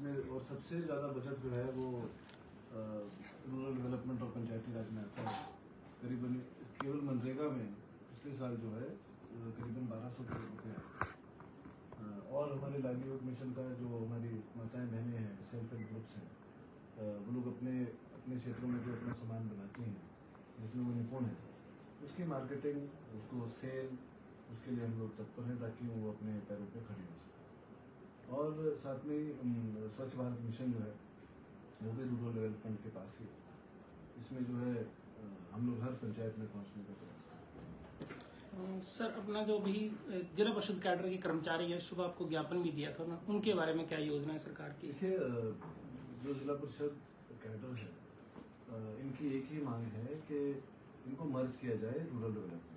इसमें और सबसे ज़्यादा बजट जो है वो रूरल डेवलपमेंट और पंचायती राज में आता है। करीबन केवल मनरेगा में पिछले साल जो है करीबन 1200 करोड़ रुपये है। और हमारे लाइवलीहुड मिशन का जो हमारी माताएं बहनें हैं, सेल्फ हेल्प ग्रुप्स हैं, वो लोग अपने अपने क्षेत्रों में जो अपना सामान बनाती हैं जिसमें वो निपुण है, उसकी मार्केटिंग, उसको सेल, उसके लिए हम लोग तत्पर हैं ताकि वो अपने पैरों पे खड़ी हो सके। और साथ में स्वच्छ भारत मिशन जो है वो भी रूरल डेवलपमेंट के पास ही है। इसमें जो है हम लोग हर पंचायत में पहुंचने का प्रयास करें। सर, अपना जो भी जिला परिषद कैडर के कर्मचारी हैं, सुबह आपको ज्ञापन भी दिया था ना, उनके बारे में क्या योजना है सरकार की? देखिए, जो जिला परिषद कैडर है, इनकी एक ही मांग है कि इनको मर्ज किया जाए रूरल डेवलपमेंट।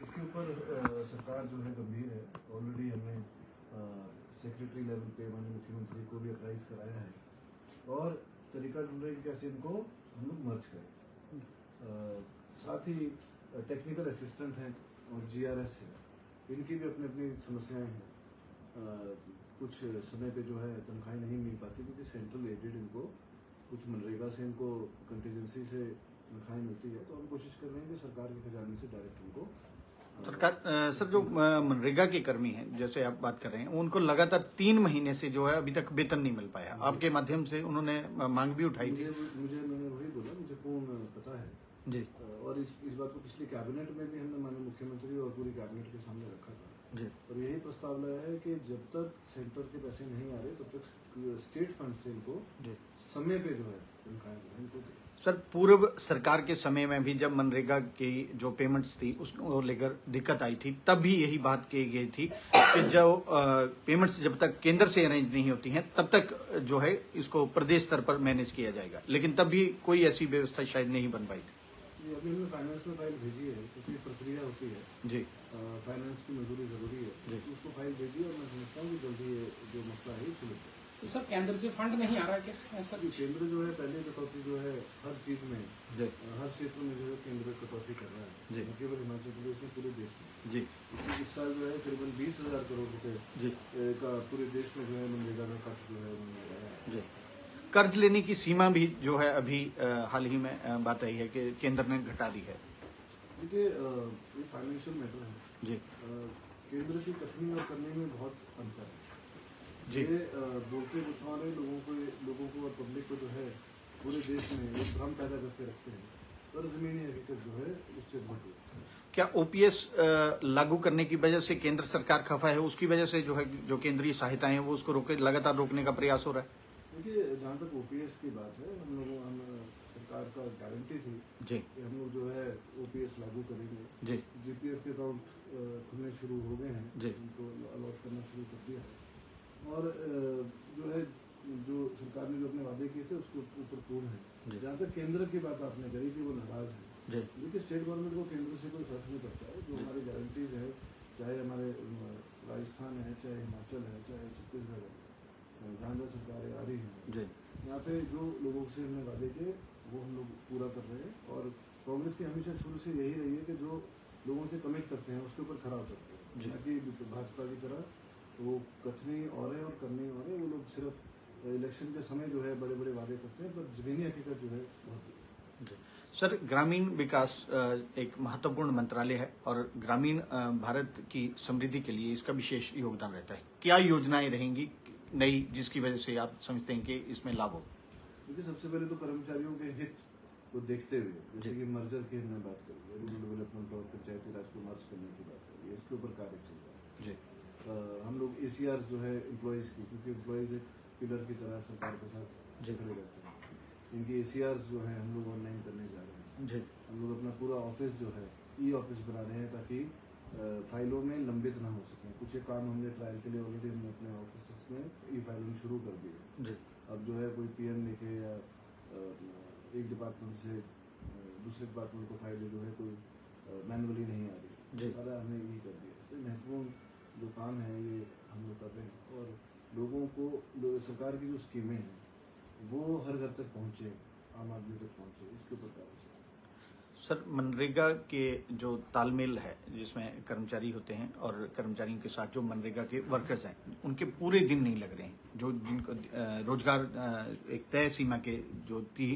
इसके ऊपर सरकार जो है गंभीर है। ऑलरेडी हमने सेक्रेटरी लेवल पे माननीय मुख्यमंत्री को भी अप्राइज कराया है और तरीका ढूंढ रहे हैं कि कैसे इनको हम लोग मर्ज करें। साथ ही टेक्निकल असिस्टेंट हैं और GRS है, इनकी भी अपनी अपनी समस्याएं हैं। कुछ समय पे जो है तनख्वाहें नहीं मिल पाती क्योंकि सेंट्रल एडेड इनको कुछ मनरेगा से इनको कंटीजेंसी से तनख्वाहें मिलती है। तो हम कोशिश कर रहे हैं कि सरकार के खजाने से डायरेक्ट उनको सरकार सर, जो मनरेगा के कर्मी हैं जैसे आप बात कर रहे हैं, उनको लगातार 3 महीने से जो है अभी तक वेतन नहीं मिल पाया। आपके माध्यम से उन्होंने मांग भी उठाई थी। मैंने वही बोला, मुझे पूर्ण पता है जी। और इस बात को पिछली कैबिनेट में भी हमने माननीय मुख्यमंत्री और पूरी कैबिनेट के सामने रखा था जी। और यही प्रस्ताव लाया है कि जब तक सेंटर के पैसे नहीं आ रहे तब तक स्टेट फंड से इनको समय पे जो है तनख्वाहें इनको दें। सर, पूर्व सरकार के समय में भी जब मनरेगा की जो पेमेंट्स थी उसको लेकर दिक्कत आई थी, तब भी यही बात की गई थी कि जो पेमेंट्स जब तक केंद्र से अरेंज नहीं होती हैं तब तक जो है इसको प्रदेश स्तर पर मैनेज किया जाएगा, लेकिन तब भी कोई ऐसी व्यवस्था शायद नहीं बन पाई थी। अभी हमने फाइनेंस में फाइल भेजी है क्योंकि प्रक्रिया होती है जी। फाइनेंस की मंजूरी जरूरी है, उसको फाइल भेजी और मैं समझता हूँ कि जल्दी ये जो मसला है सुलझ जाए। तो सर, केंद्र से फंड नहीं आ रहा क्या ऐसा? केंद्र जो है पहले कटौती जो है हर चीज में, हर क्षेत्र में जो है केंद्र कटौती कर रहा है, न केवल हिमाचल प्रदेश में, पूरे देश में। जी। इस साल जो है करीबन 20,000 करोड़ रुपए का पूरे देश में जो है मनरेगा का खर्च जो है उन्होंने लगाया है। कर्ज लेने की सीमा भी जो है अभी हाल ही में बात आई है कि केंद्र ने घटा दी है। देखिए, ये फाइनेंशियल मैटर है जी। केंद्र की कथनी और करने में बहुत अंतर है जी। ये बोलते बुझाने लोगों को और पब्लिक को जो है पूरे देश में एक भ्रम पैदा करके रखते हैं और जमीनी हकीकत जो है उससे बहुत दूर। क्या OPS लागू करने की वजह से केंद्र सरकार खफा है, उसकी वजह से जो है जो केंद्रीय सहायताएं हैं वो उसको लगातार रोकने का प्रयास हो रहा है? देखिए, जहाँ तक OPS की बात है, हम सरकार का गारंटी थी जी कि हम लोग जो है OPS लागू करेंगे जी। GPF के अकाउंट खुलने शुरू हो गए हैं जी, उनको अलॉट करना शुरू कर दिया है और जो है जो सरकार ने जो अपने वादे किए थे उसके ऊपर पूर्ण है। जहाँ तक केंद्र की बात आपने करी कि वो नाराज है, देखिए स्टेट गवर्नमेंट को केंद्र से कोई फर्क नहीं पड़ता है। जो हमारी गारंटीज है, चाहे हमारे राजस्थान है, चाहे हिमाचल है, चाहे छत्तीसगढ़ है, जहाँ जहाँ सरकारें आ रही हैं, यहाँ पे जो लोगों से हमने वादे किए वो हम लोग पूरा कर रहे हैं और कांग्रेस की हमेशा शुरू से यही रही है कि जो लोगों से कमिट करते हैं उसके ऊपर खरा उतरते हैं, ताकि भाजपा की तरह वो कथनी और है और करनी और है। वो लोग सिर्फ इलेक्शन के समय जो है बड़े बड़े वादे करते हैं पर जमीनी हकीकत जो है बहुत। सर, ग्रामीण विकास एक महत्वपूर्ण मंत्रालय है और ग्रामीण भारत की समृद्धि के लिए इसका विशेष योगदान रहता है। क्या योजनाएं रहेंगी नई जिसकी वजह से आप समझते हैं कि इसमें लाभ हो? देखिए, सबसे पहले तो कर्मचारियों के हित को देखते हुए, जैसे कि मर्जर की हमने बात करी, रूरल डेवलपमेंट और पंचायती राज को मर्ज करने की बात करी, इसके ऊपर कार्य चल रहा है जी। हम लोग ACR जो है एम्प्लॉयज़ की, क्योंकि एम्प्लॉयज़ एक पिलर की तरह सरकार के साथ खड़े रहते हैं, इनकी ACR जो है हम लोग ऑनलाइन करने जा रहे हैं जी। हम लोग अपना पूरा ऑफिस जो है E-ऑफिस बना रहे हैं ताकि फाइलों में लंबित ना हो सकें। कुछ ये काम हमने ट्रायल के लिए ऑलरेडी हमने अपने ऑफिस में E-फाइलिंग शुरू कर दी है जी। अब जो है कोई PM लेके या एक डिपार्टमेंट से दूसरे डिपार्टमेंट को फाइल जो है कोई मैनुअली नहीं आ रही, सारा हमने यही कर दिया। तो महत्वपूर्ण जो काम है ये हम लोग कर रहे हैं और लोगों को सरकार की जो स्कीमें हैं वो हर घर तक पहुँचे, आम आदमी तक पहुँचे, इसके ऊपर कार्य। सर, मनरेगा के जो तालमेल है जिसमें कर्मचारी होते हैं और कर्मचारियों के साथ जो मनरेगा के वर्कर्स हैं, उनके पूरे दिन नहीं लग रहे हैं। जो जिनको रोजगार एक तय सीमा के जो थी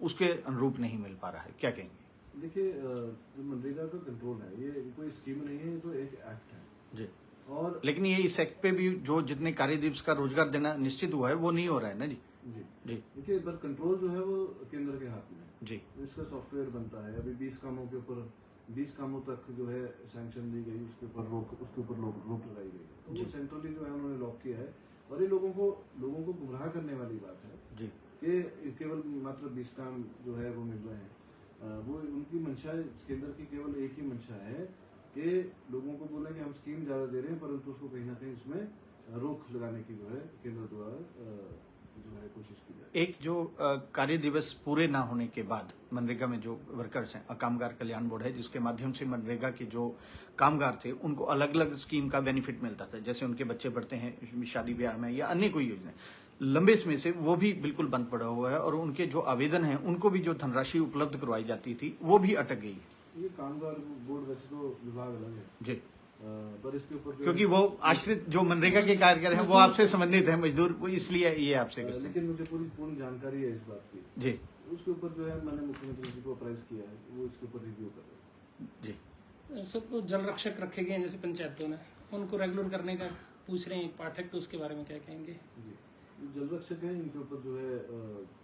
उसके अनुरूप नहीं मिल पा रहा है, क्या कहेंगे? देखिए, जो मनरेगा का कंट्रोल है, ये कोई स्कीम नहीं है, ये तो एक एक्ट है जी। और लेकिन ये इस एक्ट पे भी जो जितने कार्य दिवस का रोजगार देना निश्चित हुआ है वो नहीं हो रहा है ना जी। जी जी देखिए, पर कंट्रोल जो है वो केंद्र के हाथ में है। जी इसका सॉफ्टवेयर बनता है। अभी 20 कामों के ऊपर 20 कामों तक जो है सैंक्शन दी गई, उसके ऊपर रोक लगाई गई। तो वो सेंट्रली जो है उन्होंने लॉक किया है और ये लोगों को गुमराह करने वाली बात है जी कि केवल मात्र 20 काम जो है वो मिल रहे हैं। वो उनकी मंशा, केंद्र की केवल एक ही मंशा है कि लोगों को बोले कि हम स्कीम ज्यादा दे रहे हैं, परंतु उसको कहीं ना कहीं उसमें रोक लगाने की जो है केंद्र द्वारा जो है कोशिश की जाए। एक जो कार्य दिवस पूरे ना होने के बाद मनरेगा में जो वर्कर्स हैं, कामगार कल्याण बोर्ड है जिसके माध्यम से मनरेगा के जो कामगार थे उनको अलग अलग स्कीम का बेनिफिट मिलता था, जैसे उनके बच्चे बढ़ते हैं शादी ब्याह में या अन्य कोई योजना, लंबे समय से वो भी बिल्कुल बंद पड़ा हुआ है और उनके जो आवेदन हैं उनको भी जो धनराशि उपलब्ध करवाई जाती थी वो भी अटक गई है। ये कामगार बोर्ड वैसे तो विभाग अलग है जी, पर इसके ऊपर क्योंकि वो आश्रित जो मनरेगा के कार्यकर हैं वो आपसे संबंधित हैं, मजदूर, वो इसलिए ये आपसे लेकिन मुझे पूर्ण जानकारी है इस बात की। जी उसके ऊपर जो है मैंने मुख्यमंत्री जी को अप्राइज किया है, वो इसके ऊपर रिव्यू कर रहे हैं। जी। सबको जल रक्षक रखे गए हैं जैसे पंचायतों ने, उनको रेगुलर करने का पूछ रहे हैं पाठक, तो उसके बारे में क्या कहेंगे? जी, जल रक्षक है, इनके ऊपर जो है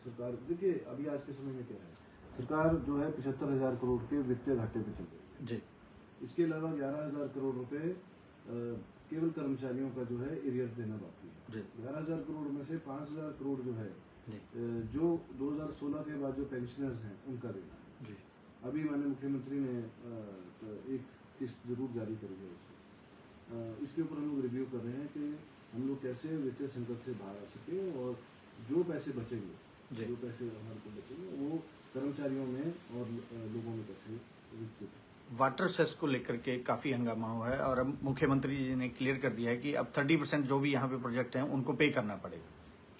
सरकार, देखिए अभी आज के समय में क्या है, सरकार जो है 75,000 करोड़ के वित्तीय घाटे पे चल रही है। जी। इसके अलावा 11,000 करोड़ रुपए केवल कर्मचारियों का जो है एरियर देना बाकी है। 11,000 करोड़ में से 5,000 करोड़ जो है जो 2016 के बाद जो पेंशनर्स हैं उनका देना है। जी। अभी माननीय मुख्यमंत्री ने एक किस्त जरूर जारी करी है उसको। इसके ऊपर हम लोग रिव्यू कर रहे हैं कि हम लोग कैसे वित्तीय संकट से बाहर आ सके और जो पैसे बचेंगे, जो पैसे हमारे को बचेंगे वो कर्मचारियों में और लोगों में कैसे विकसित। वाटर सेस को लेकर के काफी हंगामा हुआ है और अब मुख्यमंत्री जी ने क्लियर कर दिया है कि अब 30% जो भी यहाँ पे प्रोजेक्ट हैं उनको पे करना पड़ेगा,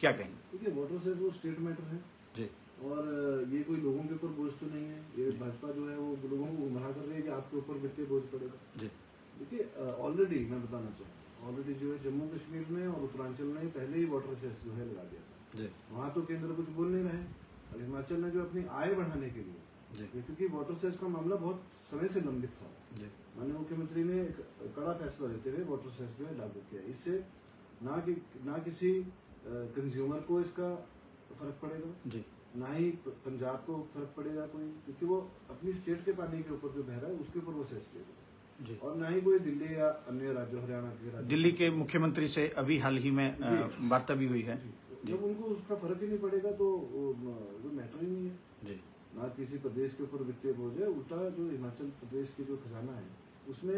क्या कहेंगे? देखिए, वाटर सेस वो स्टेट मैटर है जी, और ये कोई लोगों के ऊपर बोझ तो नहीं है। ये भाजपा जो है वो लोगों को गुमराह कर रही है कि आपके ऊपर वित्तीय बोझ पड़ेगा। जी। देखिए, ऑलरेडी मैं बताना चाहूँ, ऑलरेडी जो है जम्मू कश्मीर में और उत्तरांचल में पहले ही वाटर सेस जो है लगा दिया था। जी। वहाँ तो केंद्र कुछ बोल नहीं रहे, और हिमाचल ने जो अपनी आय बढ़ाने के लिए, क्योंकि वाटर सेस का मामला बहुत समय से लंबित था, माननीय मुख्यमंत्री ने एक कड़ा फैसला लेते हुए वाटर सेस जो है लागू किया। इससे ना किसी कंज्यूमर को इसका फर्क पड़ेगा, ना ही पंजाब को फर्क पड़ेगा कोई, क्योंकि वो अपनी स्टेट के पानी के ऊपर जो बह रहा है उसके ऊपर वो सेस लेगा, और ना ही कोई दिल्ली या अन्य राज्यों, हरियाणा के राज्य, दिल्ली के मुख्यमंत्री से अभी हाल ही में वार्ता भी हुई है। जब उनको उसका फर्क ही नहीं पड़ेगा तो वो मैटर ही नहीं है। ना किसी प्रदेश के ऊपर वित्तीय बोझ है, उल्टा जो हिमाचल प्रदेश के जो खजाना है उसमें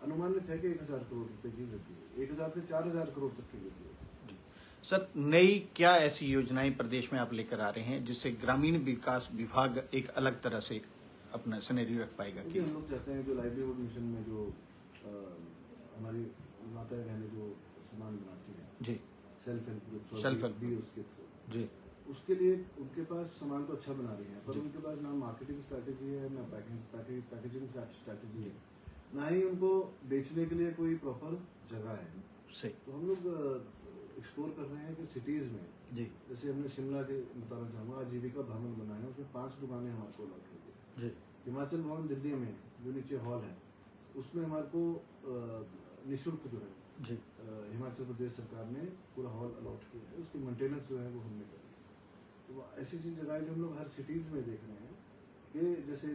अनुमानित है कि 1,000 करोड़ रुपए की वृद्धि है, 1,000 से 4,000 करोड़ तक की वृद्धि है। सर, नई क्या ऐसी योजनाएं प्रदेश में आप लेकर आ रहे हैं जिससे ग्रामीण विकास विभाग एक अलग तरह से अपना सिनेरियो रख पाएगा? कि हम लोग चाहते हैं जो लाइवलीहुड मिशन में जो हमारी माताएं बहनें जो सामान बनाती हैं, जी, सेल्फ हेल्प ग्रुप भी उसके थ्रू, जी, उसके लिए उनके पास सामान तो अच्छा बना रही है, पर उनके पास ना मार्केटिंग स्ट्रैटेजी है, ना पैकेजिंग स्ट्रैटेजी है, ना ही उनको बेचने के लिए कोई प्रॉपर जगह है। सही। तो हम लोग एक्सप्लोर कर रहे हैं कि सिटीज में, जी, जैसे हमने शिमला के बताना चाहूँगा, आजीविका भवन बना है, उसमें 5 दुकानें हमारे को अलॉट हो गई। हिमाचल भवन दिल्ली में जो नीचे हॉल है उसमें हमारे को निःशुल्क जो है हिमाचल प्रदेश सरकार ने पूरा हॉल अलॉट किया है, उसकी मेंटेनेंस जो है वो हमने करी। तो ऐसी चीज जगह जो हम लोग हर सिटीज में देख रहे हैं कि जैसे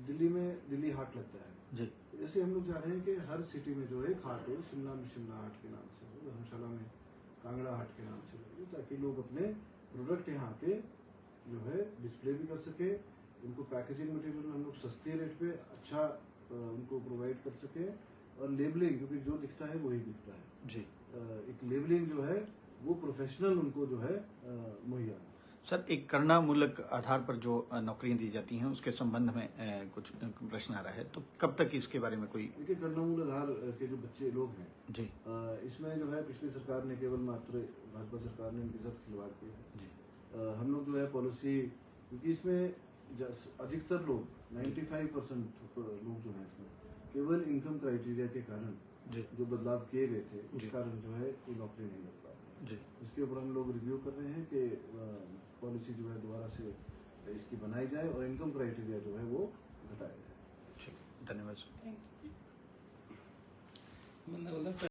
दिल्ली में दिल्ली हाट लगता है, जी, जैसे हम लोग चाह रहे हैं कि हर सिटी में जो है एक हाट हो, शिमला में शिमला हाट के नाम से हो, धर्मशाला में कांगड़ा हाट के नाम से हो, ताकि लोग अपने प्रोडक्ट यहाँ के जो है डिस्प्ले भी कर सके, उनको पैकेजिंग मटेरियल हम लोग सस्ते रेट पे अच्छा उनको प्रोवाइड कर सके, और लेबलिंग, क्योंकि जो दिखता है वही दिखता है, जी, एक लेबलिंग जो है वो प्रोफेशनल उनको जो है मुहैया। सर, एक करणामूलक आधार पर जो नौकरियां दी जाती हैं उसके संबंध में कुछ प्रश्न आ रहा है, तो कब तक इसके बारे में कोई? देखिए, करणामूल आधार के जो बच्चे लोग हैं, जी, इसमें जो है पिछली सरकार ने केवल मात्र भाजपा सरकार ने इनके साथ खिलवाड़ किया। जी, हम लोग जो है पॉलिसी, क्योंकि इसमें अधिकतर लोग 95% लोग जो है इसमें केवल इनकम क्राइटेरिया के कारण जो बदलाव किए गए थे उस कारण जो है वो नौकरी नहीं लग पा रही। इसके ऊपर हम लोग रिव्यू कर रहे हैं कि पॉलिसी जो है दोबारा से इसकी बनाई जाए और इनकम क्राइटेरिया जो है वो घटाया जाए। धन्यवाद। Thank you.